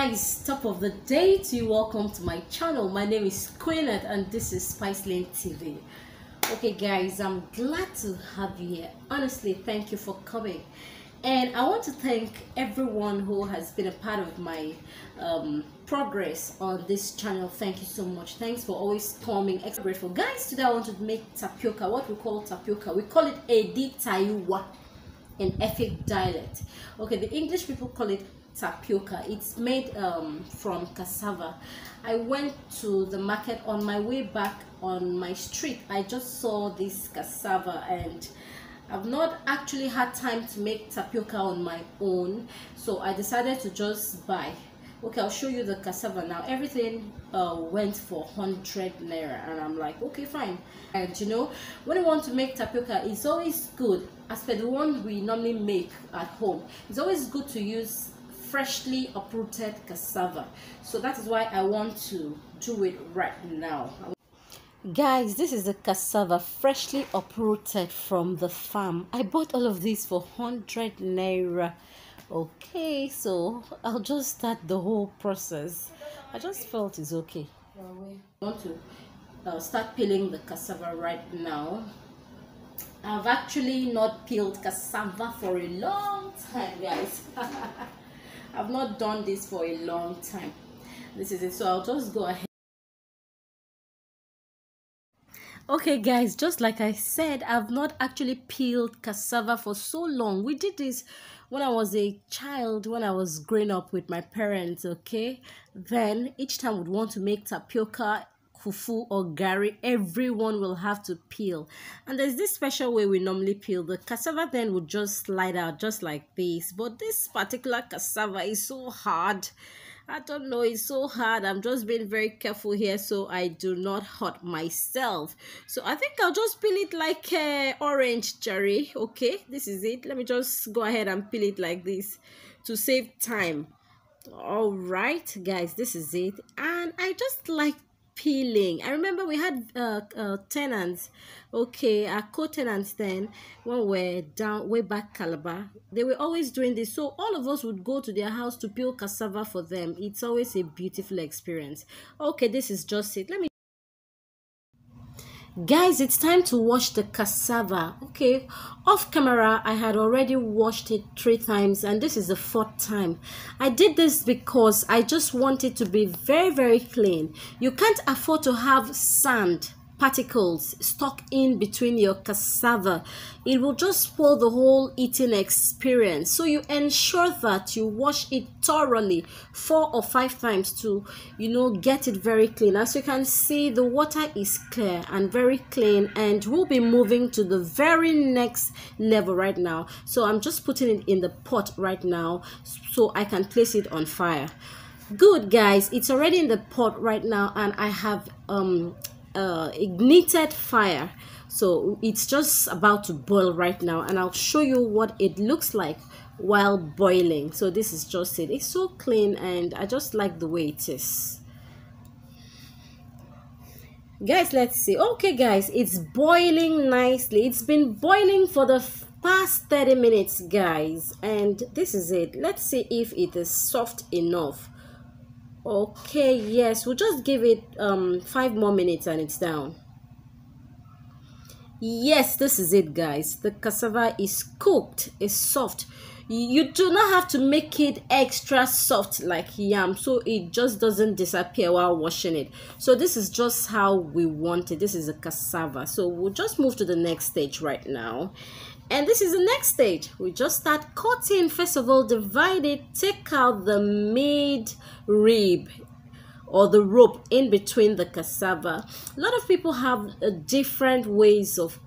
guys, top of the day to you. Welcome to my channel. My name is Queenet and this is Spicelane TV. Okay guys, I'm glad to have you here. Honestly, thank you for coming, and I want to thank everyone who has been a part of my progress on this channel. Thank you so much. Thanks for always coming. Extra grateful. Guys, today I want to make tapioca. What we call tapioca, we call it Edita in Efik dialect. Okay, the English people call it tapioca. It's made from cassava. I went to the market on my way back on my street. I just saw this cassava and I've not actually had time to make tapioca on my own, so I decided to just buy. Okay, I'll show you the cassava now. Everything went for 100 naira, and I'm like, okay, fine. And you know, when you want to make tapioca, it's always good, as per the one we normally make at home, it's always good to use freshly uprooted cassava. So that is why I want to do it right now. Guys, this is the cassava freshly uprooted from the farm. I bought all of this for 100 naira. Okay, so I'll just start the whole process. I just felt it's okay. I want to start peeling the cassava right now. I've actually not peeled cassava for a long time, guys. I've not done this for a long time. This is it, so I'll just go ahead. Okay guys, just like I said, I've not actually peeled cassava for so long. We did this when I was a child, when I was growing up with my parents, okay? Then each time we'd want to make tapioca, fufu or gari, everyone will have to peel. And there's this special way we normally peel. The cassava then would just slide out just like this. But this particular cassava is so hard. I don't know, it's so hard. I'm just being very careful here so I do not hurt myself. So I think I'll just peel it like orange cherry. Okay, this is it. Let me just go ahead and peel it like this to save time. All right guys, this is it. And I just like peeling. I remember we had tenants, okay, our co-tenants then, when we're down way back Calabar, they were always doing this. So all of us would go to their house to peel cassava for them. It's always a beautiful experience. Okay, this is just it. Let me, guys, it's time to wash the cassava. Okay, off camera I had already washed it 3 times and this is the 4th time. I did this because I just want it to be very clean. You can't afford to have sand particles stuck in between your cassava. It will just spoil the whole eating experience. So you ensure that you wash it thoroughly 4 or 5 times to, you know, get it very clean. As you can see, the water is clear and very clean, and we'll be moving to the very next level right now. So I'm just putting it in the pot right now so I can place it on fire. Good guys, it's already in the pot right now, and I have ignited fire, so it's just about to boil right now, and I'll show you what it looks like while boiling. So this is just it. It's so clean and I just like the way it is. Guys, let's see. Okay guys, it's boiling nicely. It's been boiling for the past 30 minutes guys, and this is it. Let's see if it is soft enough. Okay, yes, we'll just give it 5 more minutes and it's down. Yes, this is it guys. The cassava is cooked, it's soft. You do not have to make it extra soft like yam, so it just doesn't disappear while washing it. So this is just how we want it. This is a cassava, so we'll just move to the next stage right now. And this is the next stage. We just start cutting. First of all, divide it, take out the mid rib or the rope in between the cassava. A lot of people have different ways of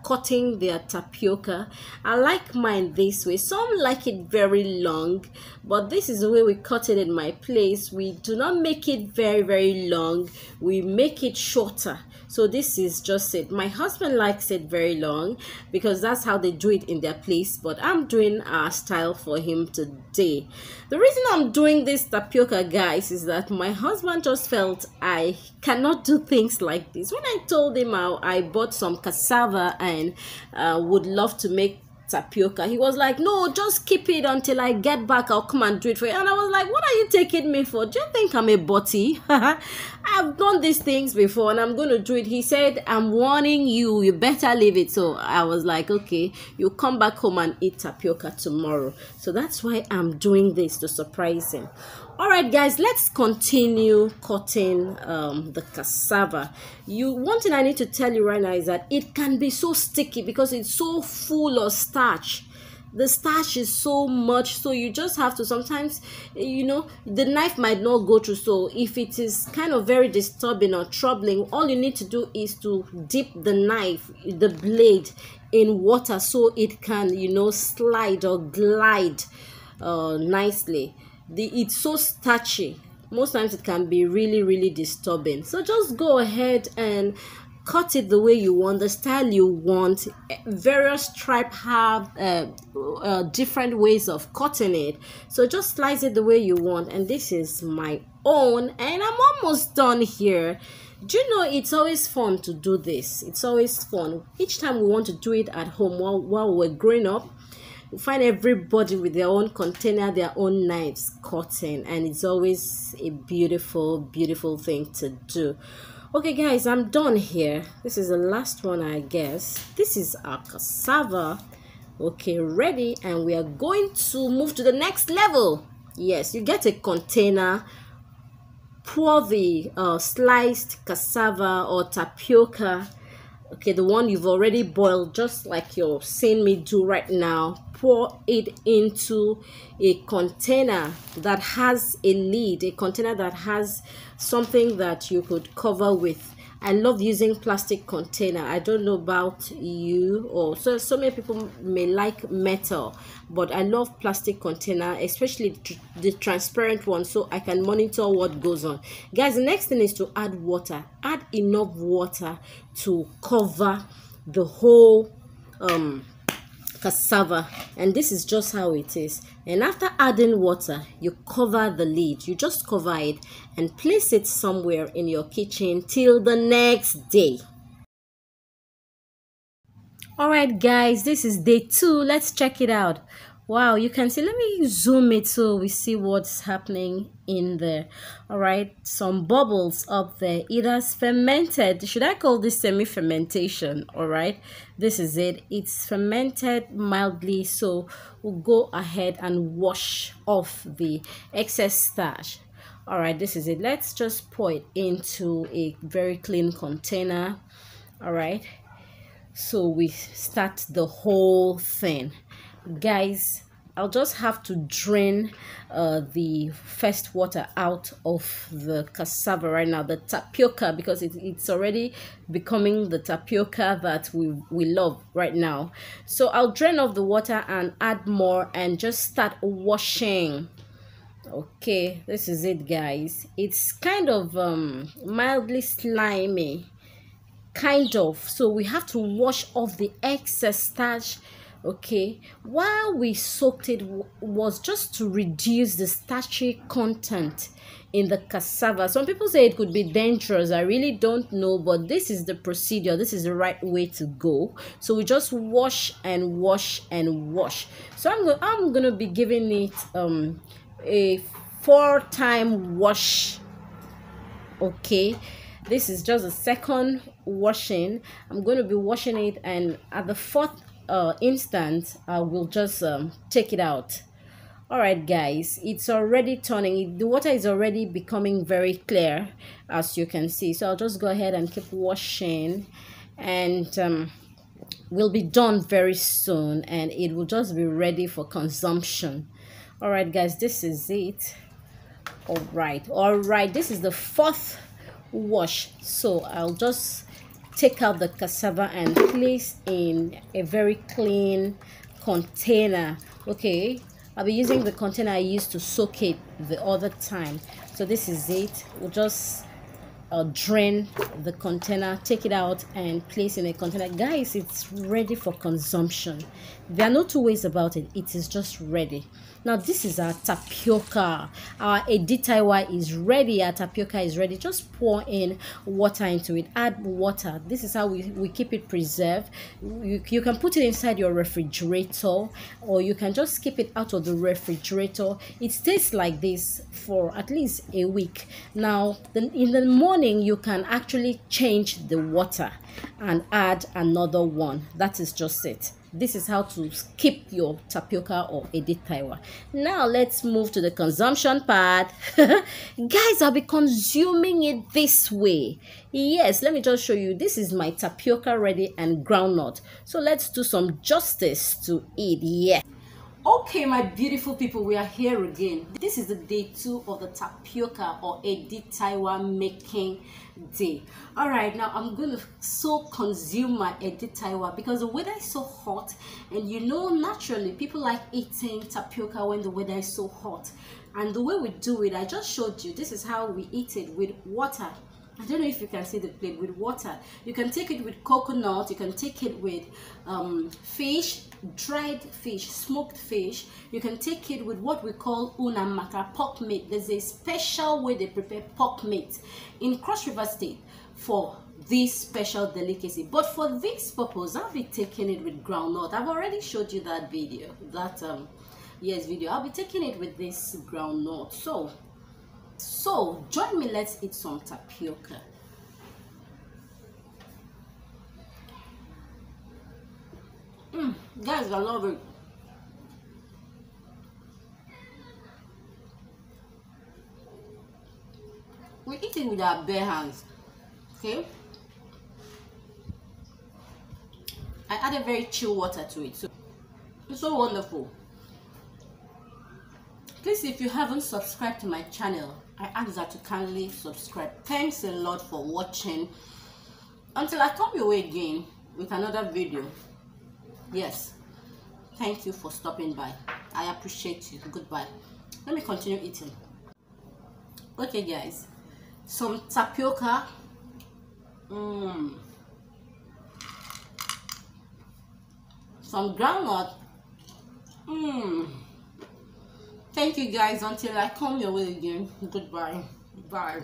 cutting their tapioca. I like mine this way. Some like it very long, but this is the way we cut it in my place. We do not make it very long. We make it shorter. So this is just it. My husband likes it very long because that's how they do it in their place, but I'm doing our style for him today. The reason I'm doing this tapioca guys is that my husband just felt I cannot do things like this. When I told him I bought some cassava and would love to make tapioca. He was like, no, just keep it until I get back. I'll come and do it for you. And I was like, what are you taking me for? Do you think I'm a butty? I've done these things before and I'm going to do it. He said, I'm warning you, you better leave it. So I was like, okay, you come back home and eat tapioca tomorrow. So that's why I'm doing this, to surprise him. All right, guys, let's continue cutting the cassava. One thing I need to tell you right now is that it can be so sticky because it's so full of starch. The starch is so much, so you just have to sometimes, the knife might not go through. So if it is kind of very disturbing or troubling, all you need to do is to dip the knife, the blade, in water so it can, slide or glide nicely. It's so starchy. Most times it can be really, really disturbing. So just go ahead and cut it the way you want, the style you want. Various tribes have different ways of cutting it. So just slice it the way you want. And this is my own. And I'm almost done here. Do you know, it's always fun to do this. It's always fun. Each time we want to do it at home while we're growing up, we find everybody with their own container, their own knives cutting, and it's always a beautiful, beautiful thing to do. Okay, guys, I'm done here. This is the last one, I guess. This is our cassava. Okay, ready, and we are going to move to the next level. Yes, you get a container, pour the sliced cassava or tapioca. Okay, the one you've already boiled, just like you're seeing me do right now. Pour it into a container that has a lid, a container that has something that you could cover with. I love using plastic container. I don't know about you, or so many people may like metal, but I love plastic container, especially the transparent one, so I can monitor what goes on. Guys, the next thing is to add water. Add enough water to cover the whole cassava, and this is just how it is. And after adding water, you cover the lid. You just cover it and place it somewhere in your kitchen till the next day. All right, guys, this is day 2. Let's check it out. Wow, you can see, let me zoom it so we see what's happening in there. All right, some bubbles up there. It has fermented. Should I call this semi-fermentation? All right, this is it. It's fermented mildly, so we'll go ahead and wash off the excess starch. All right, this is it. Let's just pour it into a very clean container. All right, so we start the whole thing. Guys, I'll just have to drain the first water out of the cassava right now, the tapioca, because it's already becoming the tapioca that we love right now. So I'll drain off the water and add more and just start washing. Okay, this is it, guys. It's kind of mildly slimy, kind of, so we have to wash off the excess starch. Okay, while we soaked it was just to reduce the starchy content in the cassava. Some people say it could be dangerous. I really don't know, but this is the procedure. This is the right way to go. So we just wash and wash and wash. So I'm gonna be giving it a 4-time wash. Okay, this is just a second washing. I'm going to be washing it, and at the 4th instant I will just take it out. All right, guys, it's already turning. The water is already becoming very clear, as you can see. So I'll just go ahead and keep washing, and we'll be done very soon, and it will just be ready for consumption. All right, guys, this is it. All right, this is the 4th wash. So I'll just take out the cassava and place in a very clean container. Okay, I'll be using the container I used to soak it the other time. So this is it. We'll just drain the container, take it out and place in a container. Guys, it's ready for consumption. There are no two ways about it. It is just ready. Now this is our tapioca. Our Edita is ready. Our tapioca is ready. Just pour in water into it. Add water. This is how we keep it preserved. You can put it inside your refrigerator, or you can just keep it out of the refrigerator. It stays like this for at least a week. Now in the morning you can actually change the water and add another one. That is just it. This is how to keep your tapioca or Edita. Now let's move to the consumption part. Guys, I'll be consuming it this way. Yes, let me just show you. This is my tapioca ready and groundnut. So let's do some justice to it. Yeah. Okay, my beautiful people, we are here again. This is the day 2 of the tapioca or Edita making day. All right, now I'm going to consume my Edita because the weather is so hot, and you know, naturally people like eating tapioca when the weather is so hot. And the way we do it, I just showed you. This is how we eat it, with water. I don't know if you can see the plate, with water. You can take it with coconut, you can take it with fish, dried fish, smoked fish. You can take it with what we call unamaka, pork meat. There's a special way they prepare pork meat in Cross River State for this special delicacy. But for this purpose, I'll be taking it with groundnut. I've already showed you that video, video. I'll be taking it with this groundnut. So join me, let's eat some tapioca. Guys, I love it. We eat it with our bare hands. Okay, I added very chill water to it, so it's so wonderful. Please, if you haven't subscribed to my channel, I ask that you kindly subscribe. Thanks a lot for watching. Until I come your way again with another video. Yes, thank you for stopping by. I appreciate you. Goodbye. Let me continue eating. Okay guys, some tapioca. Some groundnut. Thank you guys. Until I come your way again. Goodbye. Bye.